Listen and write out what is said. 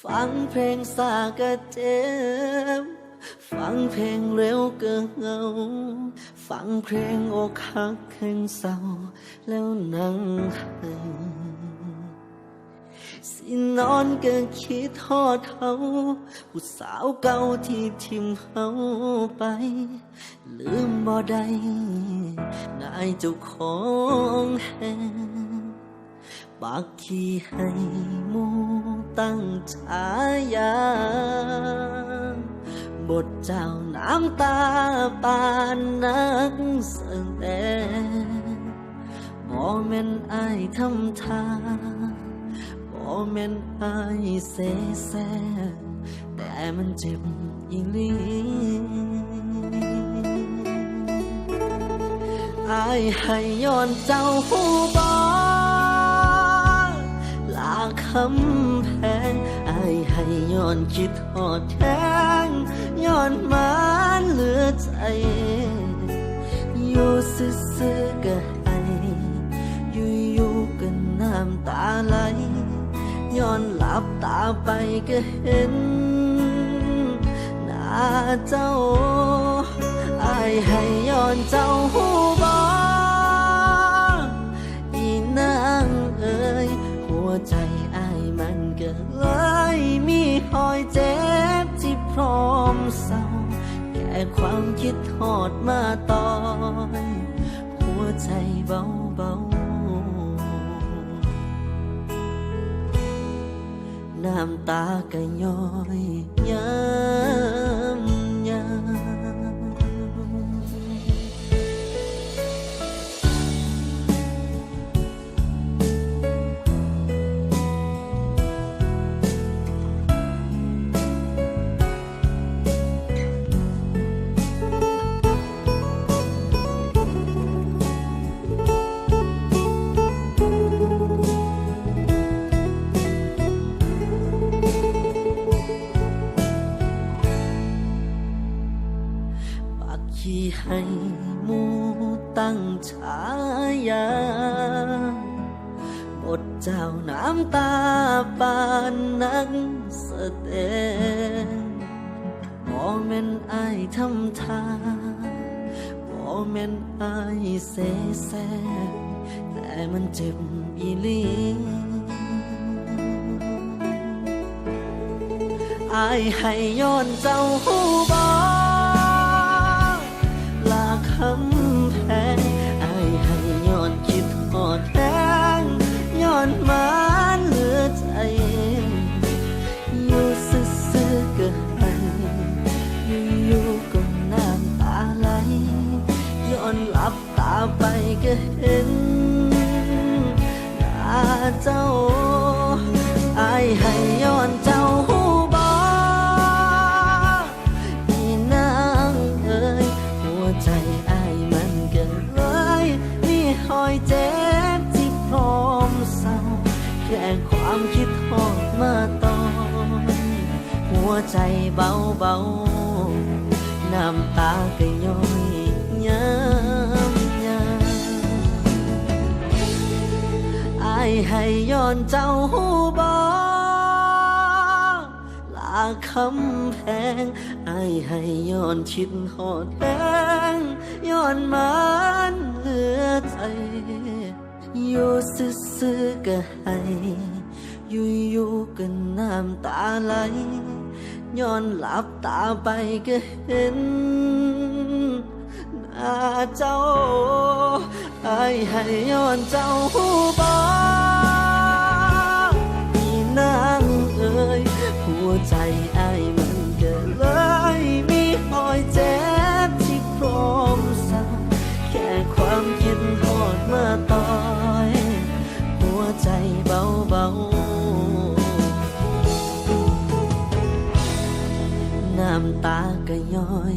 ฟังเพลงสากะเจ็บฟังเพลงเร็วเกินเหงาฟังเพลงอกหักแห่งเศร้าแล้วนั่งให้สินอนก็คิดทอดเขาผู้สาวเก่าที่ทิมเขาไปลืมบ่ได้นายเจ้าของแห่งปากขี้ให้หมูตั้งฉายาบทเจ้าน้ำตาปานนักแสดงบ่แม่นอายทำท่าบ่แม่นอายเสแสร้งแต่มันเจ็บอีหลีอายให้ย้อนเจ้าผู้บ่ลาคำแพงอายให้ย้อนคิดทอดแทงย้อนมันเหลือใจอยู่ซื่อๆก็ให้อยู่ๆก็น้ำตาไหลย้อนหลับตาไปก็เห็นหน้าเจ้าอายให้ย้อนเจ้าหูบ่อีนางเอ่ยหัวใจอายมันก็เลยมีหอยเจ็บที่พร้อมเศร้าแค่ความคิดทอดมาต่อยหัวใจเบาน้ำตาก็ย้อยย้ที่ให้หมูตั้งฉายาบทเจ้าน้ำตาปานนักแสดงบ่แม่นอายทำท่าบ่แม่นอายเสแสร้งแต่มันเจ็บอีหลีอายให้ย้อนเจ้าหูบ่คำแพงอายให้ย้อนคิดทอดแทงย้อนมันเหลือใจอยู่ซื่อๆก็ให้อยู่ๆก็น้ำตาไหลย้อนหลับตาไปก็เห็นหน้าเจ้าอายให้ย้อนเจ้าหูบ่อีนางเอ่ยหัวใจหอยเจ็บที่พร้อมเศร้าแค่ความคิดทอดมาตอนหัวใจเบาน้ำตาก็ย้อยย้ำอายให้ย้อนเจ้าหูบ่ลาคำแพงอายให้ย้อนชิดหอดแดงย้อนมันเหลือใจอยู่ซื่อๆก็ให้อยู่ๆก็น้ำตาไหลย้อนหลับตาไปก็เห็นหน้าเจ้าอายให้ย้อนเจ้าหูบ่อีนางเอ่ยหัวใจอายมันก็เลยมีหอยเจ็บที่พร้อมเศร้าแค่ความคิดทอดมาต่อยหัวใจเบาน้ำตาก็ย้อย